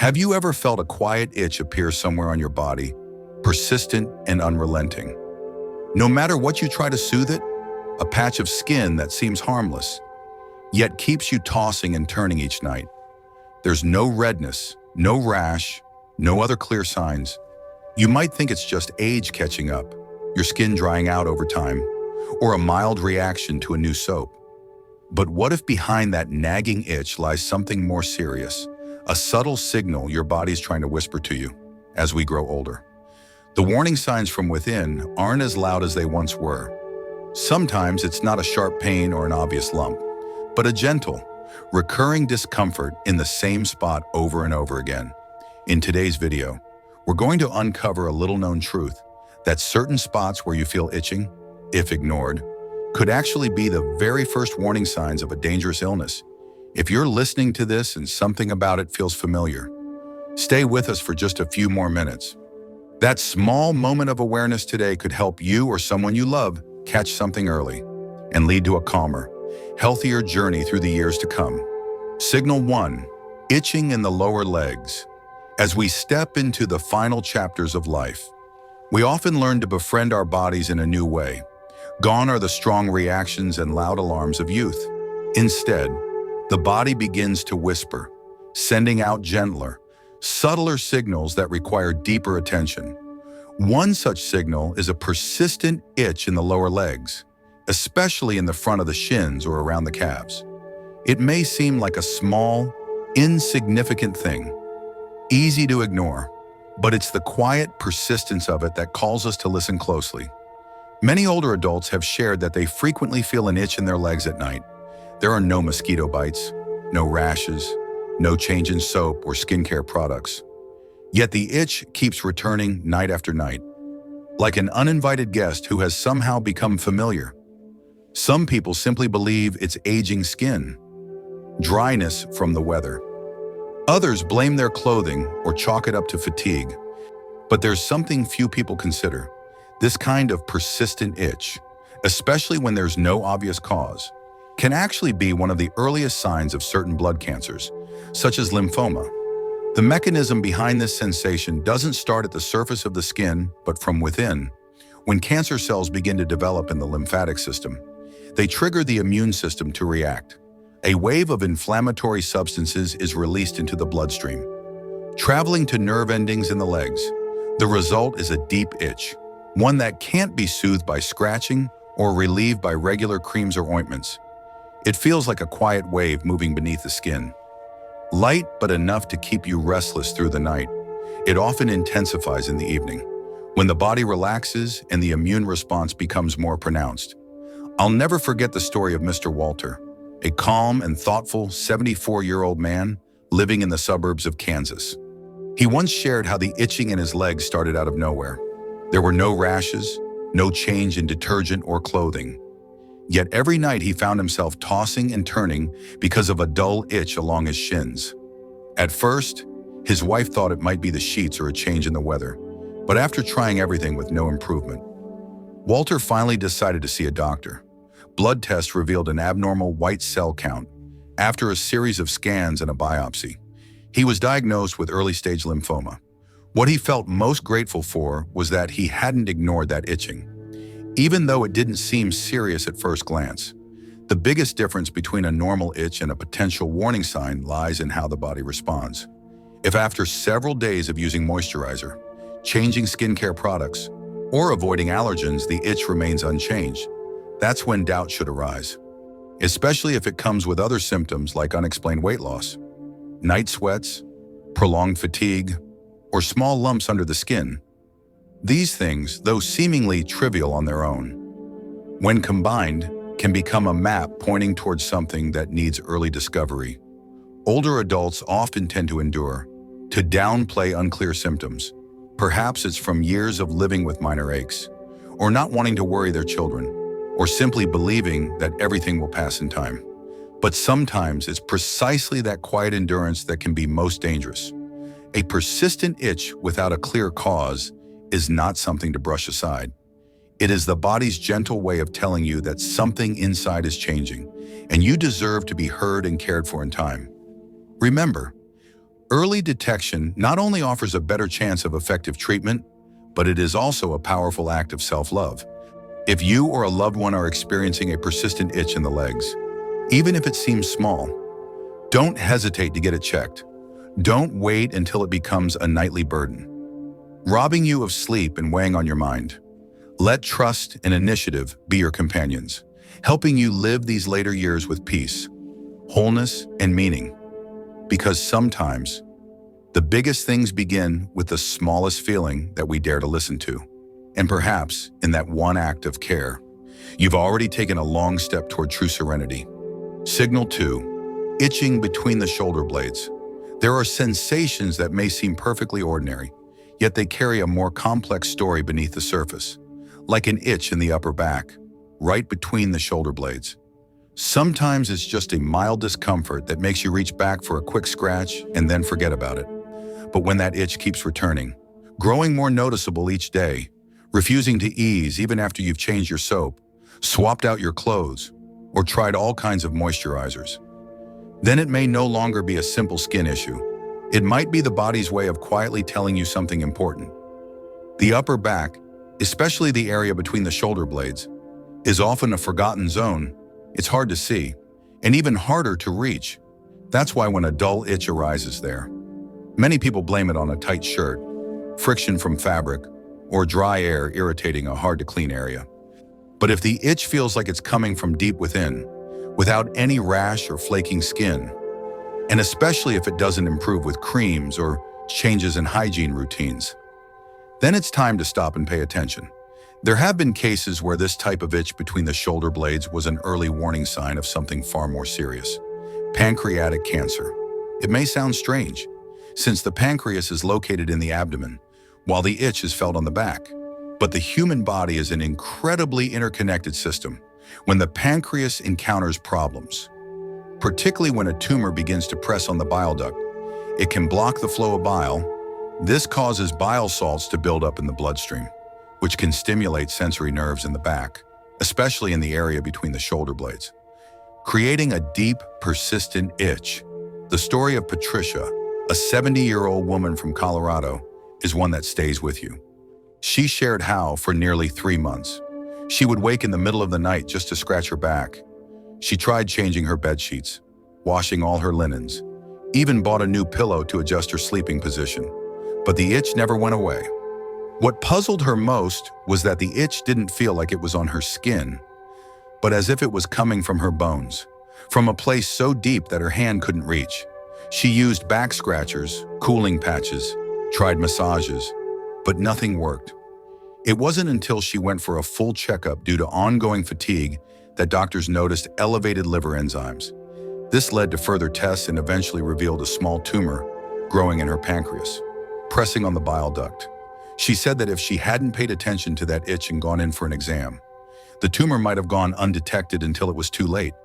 Have you ever felt a quiet itch appear somewhere on your body, persistent and unrelenting? No matter what you try to soothe it, a patch of skin that seems harmless, yet keeps you tossing and turning each night. There's no redness, no rash, no other clear signs. You might think it's just age catching up, your skin drying out over time, or a mild reaction to a new soap. But what if behind that nagging itch lies something more serious? A subtle signal your body's trying to whisper to you as we grow older. The warning signs from within aren't as loud as they once were. Sometimes it's not a sharp pain or an obvious lump, but a gentle, recurring discomfort in the same spot over and over again. In today's video, we're going to uncover a little-known truth that certain spots where you feel itching, if ignored, could actually be the very first warning signs of a dangerous illness. If you're listening to this and something about it feels familiar, stay with us for just a few more minutes. That small moment of awareness today could help you or someone you love catch something early and lead to a calmer, healthier journey through the years to come. Signal 1, itching in the lower legs. As we step into the final chapters of life, we often learn to befriend our bodies in a new way. Gone are the strong reactions and loud alarms of youth. Instead, the body begins to whisper, sending out gentler, subtler signals that require deeper attention. One such signal is a persistent itch in the lower legs, especially in the front of the shins or around the calves. It may seem like a small, insignificant thing, easy to ignore, but it's the quiet persistence of it that calls us to listen closely. Many older adults have shared that they frequently feel an itch in their legs at night. There are no mosquito bites, no rashes, no change in soap or skincare products. Yet the itch keeps returning night after night, like an uninvited guest who has somehow become familiar. Some people simply believe it's aging skin, dryness from the weather. Others blame their clothing or chalk it up to fatigue. But there's something few people consider. This kind of persistent itch, especially when there's no obvious cause, can actually be one of the earliest signs of certain blood cancers, such as lymphoma. The mechanism behind this sensation doesn't start at the surface of the skin, but from within. When cancer cells begin to develop in the lymphatic system, they trigger the immune system to react. A wave of inflammatory substances is released into the bloodstream, traveling to nerve endings in the legs. The result is a deep itch, one that can't be soothed by scratching or relieved by regular creams or ointments. It feels like a quiet wave moving beneath the skin. Light but enough to keep you restless through the night. It often intensifies in the evening, when the body relaxes and the immune response becomes more pronounced. I'll never forget the story of Mr. Walter, a calm and thoughtful 74-year-old man living in the suburbs of Kansas. He once shared how the itching in his legs started out of nowhere. There were no rashes, no change in detergent or clothing. Yet every night he found himself tossing and turning because of a dull itch along his shins. At first, his wife thought it might be the sheets or a change in the weather, but after trying everything with no improvement, Walter finally decided to see a doctor. Blood tests revealed an abnormal white cell count. After a series of scans and a biopsy, he was diagnosed with early-stage lymphoma. What he felt most grateful for was that he hadn't ignored that itching, even though it didn't seem serious at first glance. The biggest difference between a normal itch and a potential warning sign lies in how the body responds. If after several days of using moisturizer, changing skincare products, or avoiding allergens, the itch remains unchanged, that's when doubt should arise, especially if it comes with other symptoms like unexplained weight loss, night sweats, prolonged fatigue, or small lumps under the skin. These things, though seemingly trivial on their own, when combined, can become a map pointing towards something that needs early discovery. Older adults often tend to downplay unclear symptoms. Perhaps it's from years of living with minor aches, or not wanting to worry their children, or simply believing that everything will pass in time. But sometimes it's precisely that quiet endurance that can be most dangerous. A persistent itch without a clear cause is not something to brush aside. It is the body's gentle way of telling you that something inside is changing, and you deserve to be heard and cared for in time. Remember, Early detection not only offers a better chance of effective treatment, but it is also a powerful act of self-love. If you or a loved one are experiencing a persistent itch in the legs, even if it seems small, don't hesitate to get it checked. Don't wait until it becomes a nightly burden, robbing you of sleep and weighing on your mind. Let trust and initiative be your companions, helping you live these later years with peace, wholeness, and meaning. Because sometimes, the biggest things begin with the smallest feeling that we dare to listen to. And perhaps, in that one act of care, you've already taken a long step toward true serenity. Signal 2. Itching between the shoulder blades. There are sensations that may seem perfectly ordinary, yet they carry a more complex story beneath the surface, like an itch in the upper back, right between the shoulder blades. Sometimes it's just a mild discomfort that makes you reach back for a quick scratch and then forget about it. But when that itch keeps returning, growing more noticeable each day, refusing to ease even after you've changed your soap, swapped out your clothes, or tried all kinds of moisturizers, then it may no longer be a simple skin issue. It might be the body's way of quietly telling you something important. The upper back, especially the area between the shoulder blades, is often a forgotten zone. It's hard to see, and even harder to reach. That's why when a dull itch arises there, many people blame it on a tight shirt, friction from fabric, or dry air irritating a hard-to-clean area. But if the itch feels like it's coming from deep within, without any rash or flaking skin, and especially if it doesn't improve with creams or changes in hygiene routines, then it's time to stop and pay attention. There have been cases where this type of itch between the shoulder blades was an early warning sign of something far more serious: pancreatic cancer. It may sound strange, since the pancreas is located in the abdomen, while the itch is felt on the back. But the human body is an incredibly interconnected system. When the pancreas encounters problems, particularly when a tumor begins to press on the bile duct, it can block the flow of bile. This causes bile salts to build up in the bloodstream, which can stimulate sensory nerves in the back, especially in the area between the shoulder blades, creating a deep, persistent itch. The story of Patricia, a 70-year-old woman from Colorado, is one that stays with you. She shared how, for nearly 3 months, she would wake in the middle of the night just to scratch her back. She tried changing her bed sheets, washing all her linens, even bought a new pillow to adjust her sleeping position, but the itch never went away. What puzzled her most was that the itch didn't feel like it was on her skin, but as if it was coming from her bones, from a place so deep that her hand couldn't reach. She used back scratchers, cooling patches, tried massages, but nothing worked. It wasn't until she went for a full checkup due to ongoing fatigue that doctors noticed elevated liver enzymes. This led to further tests and eventually revealed a small tumor growing in her pancreas, pressing on the bile duct. She said that if she hadn't paid attention to that itch and gone in for an exam, the tumor might have gone undetected until it was too late.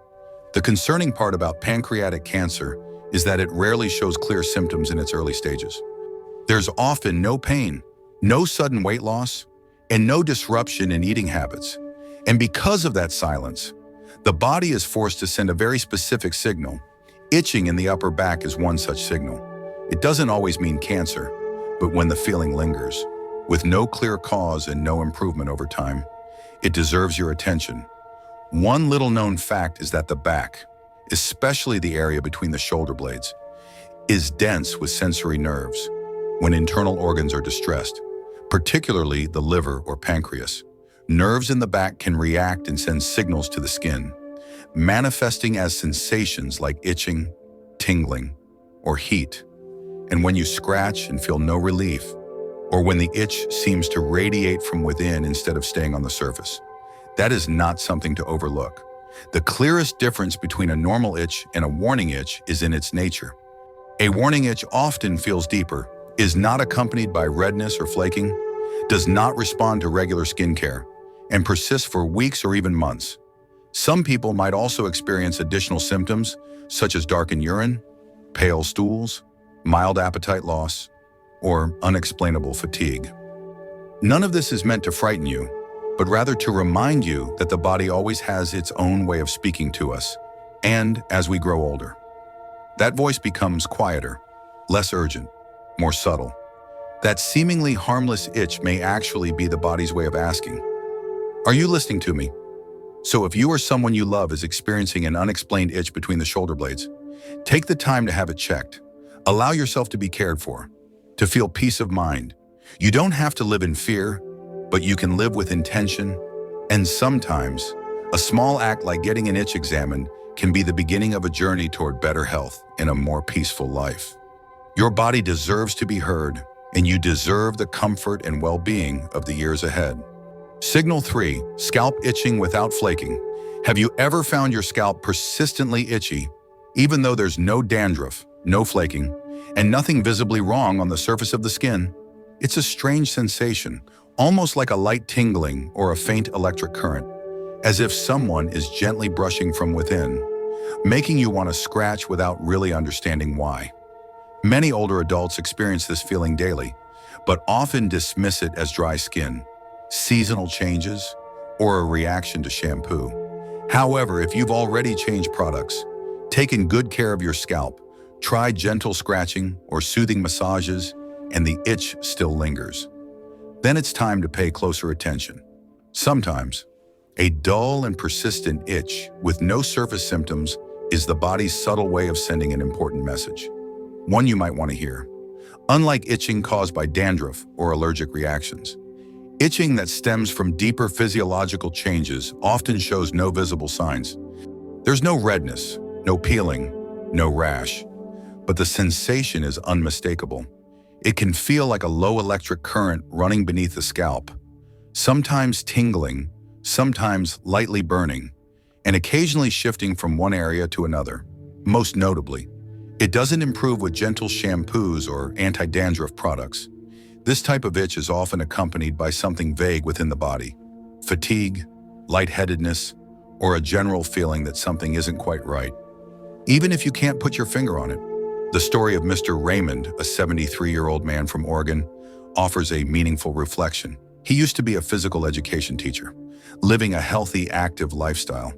The concerning part about pancreatic cancer is that it rarely shows clear symptoms in its early stages. There's often no pain, no sudden weight loss, and no disruption in eating habits. And because of that silence, the body is forced to send a very specific signal. Itching in the upper back is one such signal. It doesn't always mean cancer, but when the feeling lingers, with no clear cause and no improvement over time, it deserves your attention. One little known fact is that the back, especially the area between the shoulder blades, is dense with sensory nerves. When internal organs are distressed, particularly the liver or pancreas, nerves in the back can react and send signals to the skin, manifesting as sensations like itching, tingling, or heat. And when you scratch and feel no relief, or when the itch seems to radiate from within instead of staying on the surface, that is not something to overlook. The clearest difference between a normal itch and a warning itch is in its nature. A warning itch often feels deeper, is not accompanied by redness or flaking, does not respond to regular skincare, and persists for weeks or even months. Some people might also experience additional symptoms such as darkened urine, pale stools, mild appetite loss, or unexplainable fatigue. None of this is meant to frighten you, but rather to remind you that the body always has its own way of speaking to us, and as we grow older, that voice becomes quieter, less urgent, more subtle. That seemingly harmless itch may actually be the body's way of asking, "Are you listening to me?" So if you or someone you love is experiencing an unexplained itch between the shoulder blades, take the time to have it checked. Allow yourself to be cared for, to feel peace of mind. You don't have to live in fear, but you can live with intention. And sometimes, a small act like getting an itch examined can be the beginning of a journey toward better health and a more peaceful life. Your body deserves to be heard, and you deserve the comfort and well-being of the years ahead. Signal 3, scalp itching without flaking. Have you ever found your scalp persistently itchy, even though there's no dandruff, no flaking, and nothing visibly wrong on the surface of the skin? It's a strange sensation, almost like a light tingling or a faint electric current, as if someone is gently brushing from within, making you want to scratch without really understanding why. Many older adults experience this feeling daily, but often dismiss it as dry skin, seasonal changes, or a reaction to shampoo. However, if you've already changed products, taken good care of your scalp, tried gentle scratching or soothing massages, and the itch still lingers, then it's time to pay closer attention. Sometimes, a dull and persistent itch with no surface symptoms is the body's subtle way of sending an important message. One you might want to hear. Unlike itching caused by dandruff or allergic reactions, itching that stems from deeper physiological changes often shows no visible signs. There's no redness, no peeling, no rash, but the sensation is unmistakable. It can feel like a low electric current running beneath the scalp, sometimes tingling, sometimes lightly burning, and occasionally shifting from one area to another. Most notably, it doesn't improve with gentle shampoos or anti-dandruff products. This type of itch is often accompanied by something vague within the body: fatigue, lightheadedness, or a general feeling that something isn't quite right. Even if you can't put your finger on it, the story of Mr. Raymond, a 73-year-old man from Oregon, offers a meaningful reflection. He used to be a physical education teacher, living a healthy, active lifestyle.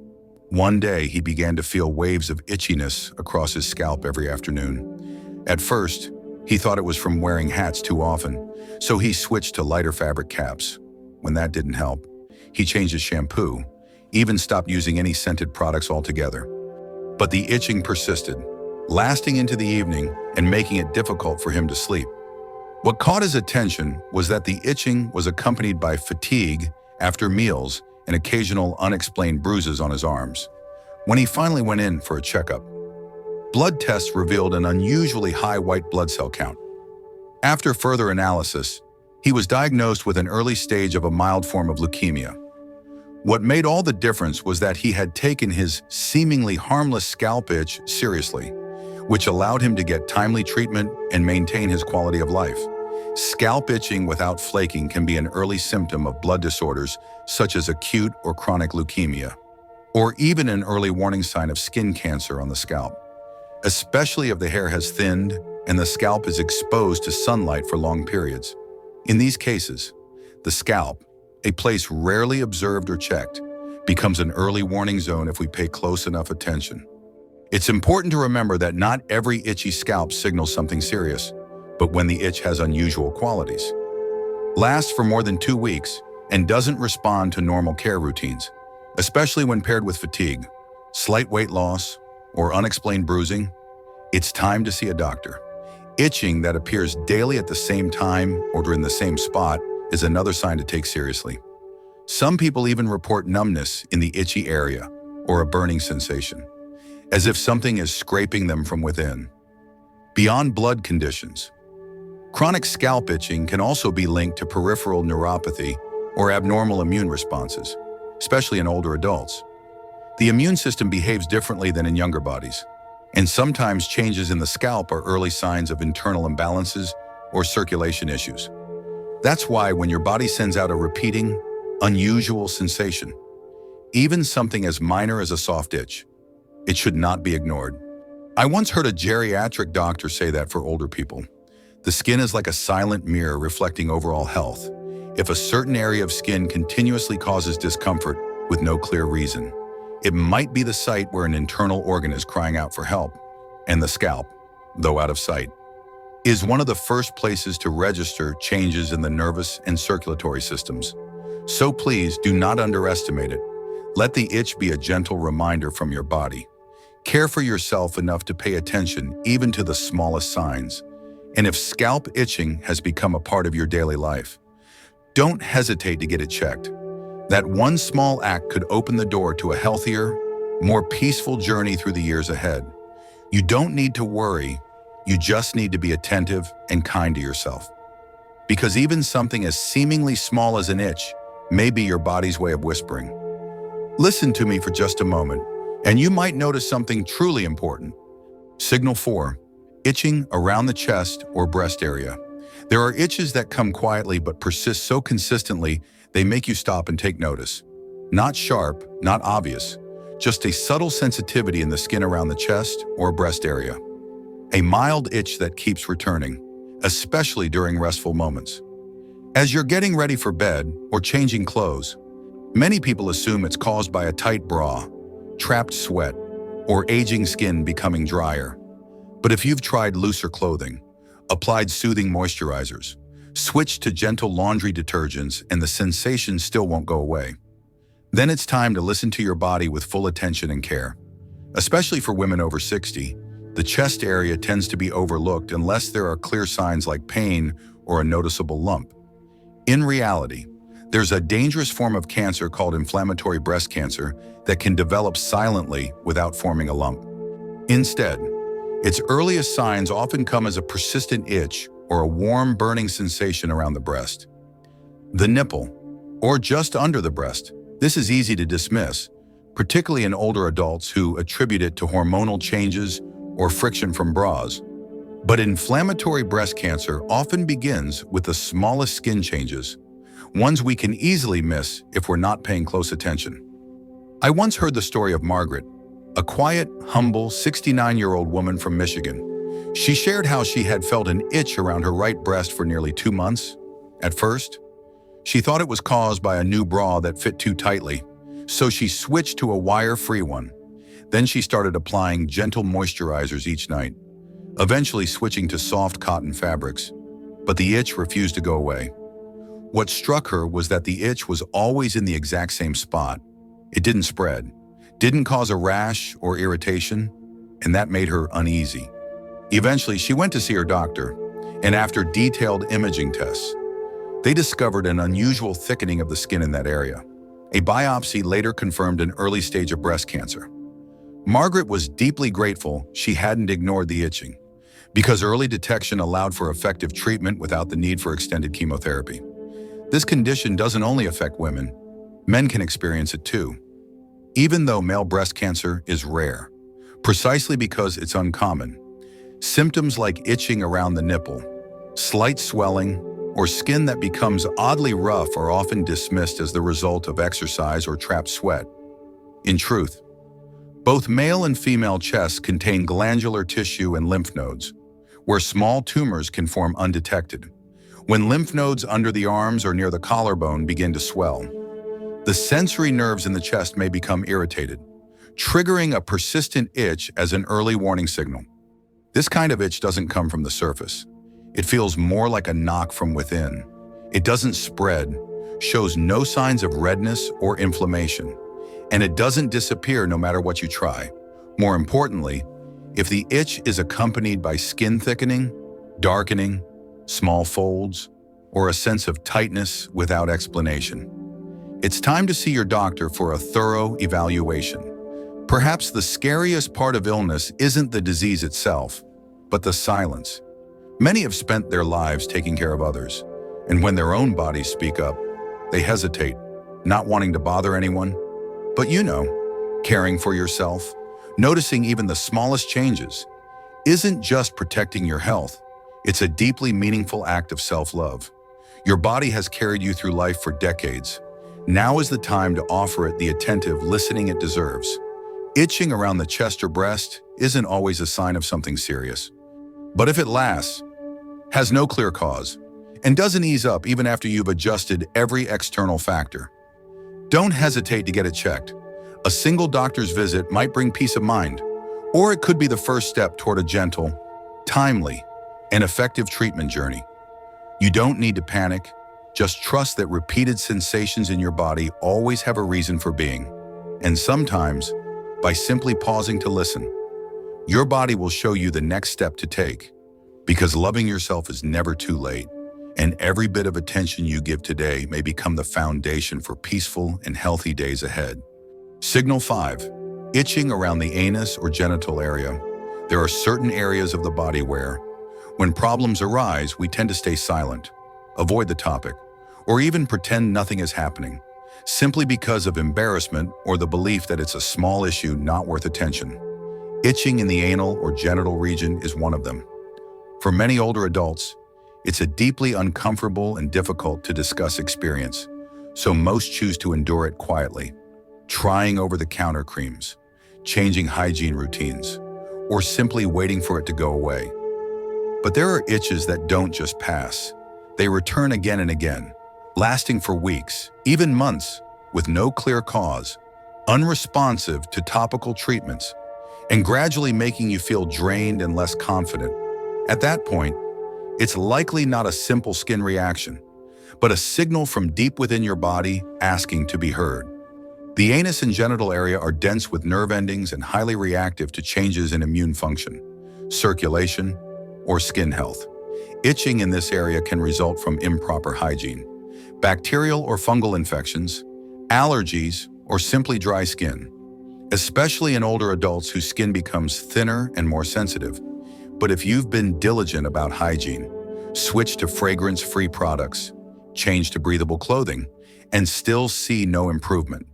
One day, he began to feel waves of itchiness across his scalp every afternoon. At first, he thought it was from wearing hats too often, so he switched to lighter fabric caps. When that didn't help, he changed his shampoo, even stopped using any scented products altogether. But the itching persisted, lasting into the evening and making it difficult for him to sleep. What caught his attention was that the itching was accompanied by fatigue after meals and occasional unexplained bruises on his arms. When he finally went in for a checkup, blood tests revealed an unusually high white blood cell count. After further analysis, he was diagnosed with an early stage of a mild form of leukemia. What made all the difference was that he had taken his seemingly harmless scalp itch seriously, which allowed him to get timely treatment and maintain his quality of life. Scalp itching without flaking can be an early symptom of blood disorders such as acute or chronic leukemia, or even an early warning sign of skin cancer on the scalp, especially if the hair has thinned and the scalp is exposed to sunlight for long periods. In these cases, the scalp, a place rarely observed or checked, becomes an early warning zone if we pay close enough attention. It's important to remember that not every itchy scalp signals something serious, but when the itch has unusual qualities, lasts for more than 2 weeks, and doesn't respond to normal care routines, especially when paired with fatigue, slight weight loss, or unexplained bruising, it's time to see a doctor. Itching that appears daily at the same time or in the same spot is another sign to take seriously. Some people even report numbness in the itchy area or a burning sensation, as if something is scraping them from within. Beyond blood conditions, chronic scalp itching can also be linked to peripheral neuropathy or abnormal immune responses, especially in older adults. The immune system behaves differently than in younger bodies, and sometimes changes in the scalp are early signs of internal imbalances or circulation issues. That's why when your body sends out a repeating, unusual sensation, even something as minor as a soft itch, it should not be ignored. I once heard a geriatric doctor say that for older people, the skin is like a silent mirror reflecting overall health. If a certain area of skin continuously causes discomfort with no clear reason, it might be the site where an internal organ is crying out for help, and the scalp, though out of sight, is one of the first places to register changes in the nervous and circulatory systems. So please do not underestimate it. Let the itch be a gentle reminder from your body. Care for yourself enough to pay attention even to the smallest signs. And if scalp itching has become a part of your daily life, don't hesitate to get it checked. That one small act could open the door to a healthier, more peaceful journey through the years ahead. You don't need to worry, you just need to be attentive and kind to yourself. Because even something as seemingly small as an itch may be your body's way of whispering. Listen to me for just a moment, and you might notice something truly important. Signal 4, itching around the chest or breast area. There are itches that come quietly but persist so consistently they make you stop and take notice. Not sharp, not obvious, just a subtle sensitivity in the skin around the chest or breast area. A mild itch that keeps returning, especially during restful moments. As you're getting ready for bed or changing clothes, many people assume it's caused by a tight bra, trapped sweat, or aging skin becoming drier. But if you've tried looser clothing, applied soothing moisturizers, switched to gentle laundry detergents, and the sensation still won't go away, then it's time to listen to your body with full attention and care. Especially for women over 60, the chest area tends to be overlooked unless there are clear signs like pain or a noticeable lump. In reality, there's a dangerous form of cancer called inflammatory breast cancer that can develop silently without forming a lump. Instead, its earliest signs often come as a persistent itch or a warm, burning sensation around the breast. The nipple, or just under the breast. This is easy to dismiss, particularly in older adults who attribute it to hormonal changes or friction from bras. But inflammatory breast cancer often begins with the smallest skin changes, ones we can easily miss if we're not paying close attention. I once heard the story of Margaret, a quiet, humble 69-year-old woman from Michigan. She shared how she had felt an itch around her right breast for nearly 2 months. At first, she thought it was caused by a new bra that fit too tightly, so she switched to a wire-free one. Then she started applying gentle moisturizers each night, eventually switching to soft cotton fabrics. But the itch refused to go away. What struck her was that the itch was always in the exact same spot. It didn't spread, didn't cause a rash or irritation, and that made her uneasy. Eventually, she went to see her doctor, and after detailed imaging tests, they discovered an unusual thickening of the skin in that area. A biopsy later confirmed an early stage of breast cancer. Margaret was deeply grateful she hadn't ignored the itching, because early detection allowed for effective treatment without the need for extended chemotherapy. This condition doesn't only affect women, men can experience it too. Even though male breast cancer is rare, precisely because it's uncommon, symptoms like itching around the nipple, slight swelling, or skin that becomes oddly rough are often dismissed as the result of exercise or trapped sweat. In truth, both male and female chests contain glandular tissue and lymph nodes, where small tumors can form undetected. When lymph nodes under the arms or near the collarbone begin to swell, the sensory nerves in the chest may become irritated, triggering a persistent itch as an early warning signal. This kind of itch doesn't come from the surface. It feels more like a knock from within. It doesn't spread, shows no signs of redness or inflammation, and it doesn't disappear no matter what you try. More importantly, if the itch is accompanied by skin thickening, darkening, small folds, or a sense of tightness without explanation, it's time to see your doctor for a thorough evaluation. Perhaps the scariest part of illness isn't the disease itself, but the silence. Many have spent their lives taking care of others, and when their own bodies speak up, they hesitate, not wanting to bother anyone. But caring for yourself, noticing even the smallest changes, isn't just protecting your health. It's a deeply meaningful act of self-love. Your body has carried you through life for decades. Now is the time to offer it the attentive listening it deserves. Itching around the chest or breast isn't always a sign of something serious. But if it lasts, has no clear cause, and doesn't ease up even after you've adjusted every external factor, don't hesitate to get it checked. A single doctor's visit might bring peace of mind, or it could be the first step toward a gentle, timely, An effective treatment journey. You don't need to panic. Just trust that repeated sensations in your body always have a reason for being. And sometimes, by simply pausing to listen, your body will show you the next step to take. Because loving yourself is never too late, and every bit of attention you give today may become the foundation for peaceful and healthy days ahead. Signal 5. Itching around the anus or genital area. There are certain areas of the body where, when problems arise, we tend to stay silent, avoid the topic, or even pretend nothing is happening, simply because of embarrassment or the belief that it's a small issue not worth attention. Itching in the anal or genital region is one of them. For many older adults, it's a deeply uncomfortable and difficult to discuss experience, so most choose to endure it quietly, trying over-the-counter creams, changing hygiene routines, or simply waiting for it to go away. But there are itches that don't just pass. They return again and again, lasting for weeks, even months, with no clear cause, unresponsive to topical treatments, and gradually making you feel drained and less confident. At that point, it's likely not a simple skin reaction, but a signal from deep within your body asking to be heard. The anus and genital area are dense with nerve endings and highly reactive to changes in immune function, circulation, or skin health. Itching in this area can result from improper hygiene, bacterial or fungal infections, allergies, or simply dry skin, especially in older adults whose skin becomes thinner and more sensitive. But if you've been diligent about hygiene, switch to fragrance-free products, change to breathable clothing, and still see no improvement,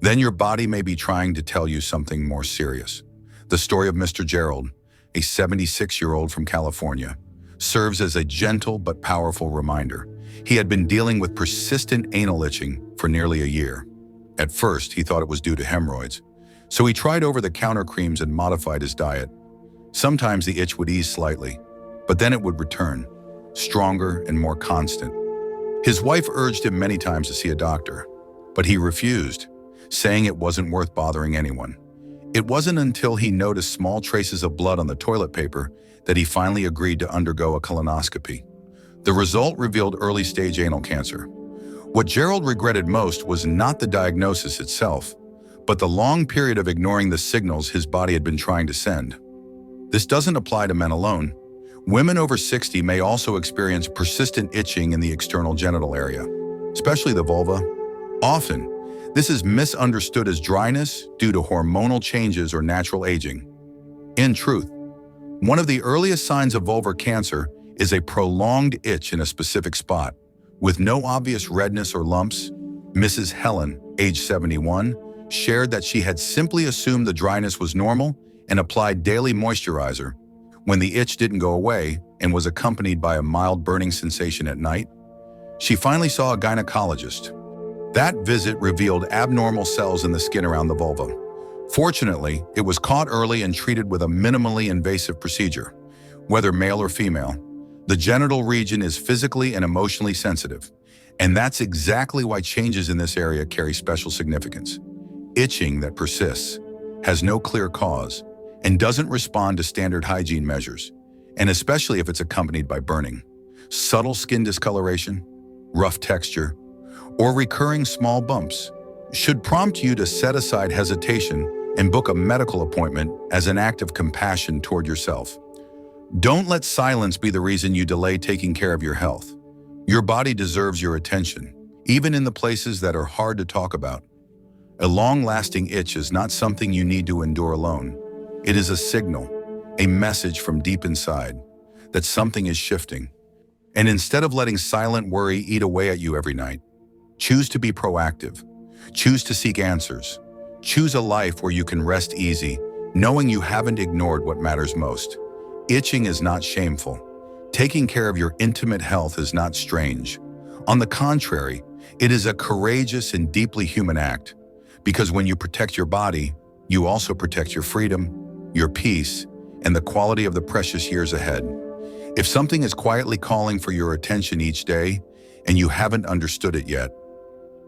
then your body may be trying to tell you something more serious. The story of Mr. Gerald, a 76-year-old from California, serves as a gentle but powerful reminder. He had been dealing with persistent anal itching for nearly a year. At first, he thought it was due to hemorrhoids, so he tried over-the-counter creams and modified his diet. Sometimes the itch would ease slightly, but then it would return, stronger and more constant. His wife urged him many times to see a doctor, but he refused, saying it wasn't worth bothering anyone. It wasn't until he noticed small traces of blood on the toilet paper that he finally agreed to undergo a colonoscopy. The result revealed early-stage anal cancer. What Gerald regretted most was not the diagnosis itself, but the long period of ignoring the signals his body had been trying to send. This doesn't apply to men alone. Women over 60 may also experience persistent itching in the external genital area, especially the vulva. Often, this is misunderstood as dryness due to hormonal changes or natural aging. In truth, one of the earliest signs of vulvar cancer is a prolonged itch in a specific spot, with no obvious redness or lumps. Mrs. Helen, age 71, shared that she had simply assumed the dryness was normal and applied daily moisturizer. When the itch didn't go away and was accompanied by a mild burning sensation at night, she finally saw a gynecologist. That visit revealed abnormal cells in the skin around the vulva. Fortunately, it was caught early and treated with a minimally invasive procedure. Whether male or female, the genital region is physically and emotionally sensitive, and that's exactly why changes in this area carry special significance. Itching that persists, has no clear cause, and doesn't respond to standard hygiene measures, and especially if it's accompanied by burning, subtle skin discoloration, rough texture, or recurring small bumps, should prompt you to set aside hesitation and book a medical appointment as an act of compassion toward yourself. Don't let silence be the reason you delay taking care of your health. Your body deserves your attention, even in the places that are hard to talk about. A long-lasting itch is not something you need to endure alone. It is a signal, a message from deep inside, that something is shifting. And instead of letting silent worry eat away at you every night, choose to be proactive. Choose to seek answers. Choose a life where you can rest easy, knowing you haven't ignored what matters most. Itching is not shameful. Taking care of your intimate health is not strange. On the contrary, it is a courageous and deeply human act. Because when you protect your body, you also protect your freedom, your peace, and the quality of the precious years ahead. If something is quietly calling for your attention each day, and you haven't understood it yet,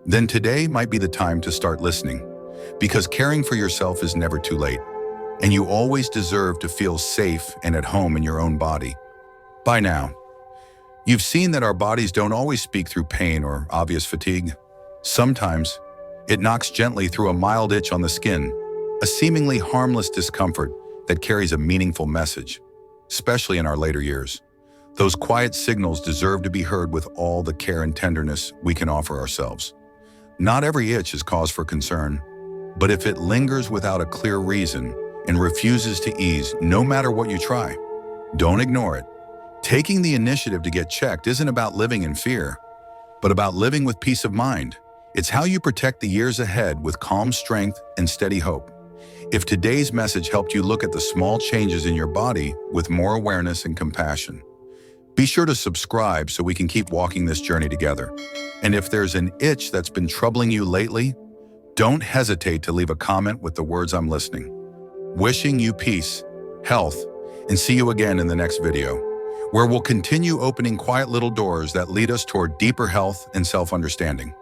then today might be the time to start listening, because caring for yourself is never too late, and you always deserve to feel safe and at home in your own body. By now, you've seen that our bodies don't always speak through pain or obvious fatigue. Sometimes, it knocks gently through a mild itch on the skin, a seemingly harmless discomfort that carries a meaningful message, especially in our later years. Those quiet signals deserve to be heard with all the care and tenderness we can offer ourselves. Not every itch is cause for concern, but if it lingers without a clear reason and refuses to ease no matter what you try, don't ignore it. Taking the initiative to get checked isn't about living in fear, but about living with peace of mind. It's how you protect the years ahead with calm strength and steady hope. If today's message helped you look at the small changes in your body with more awareness and compassion, be sure to subscribe so we can keep walking this journey together. And if there's an itch that's been troubling you lately, don't hesitate to leave a comment with the words "I'm listening." Wishing you peace, health, and see you again in the next video, where we'll continue opening quiet little doors that lead us toward deeper health and self-understanding.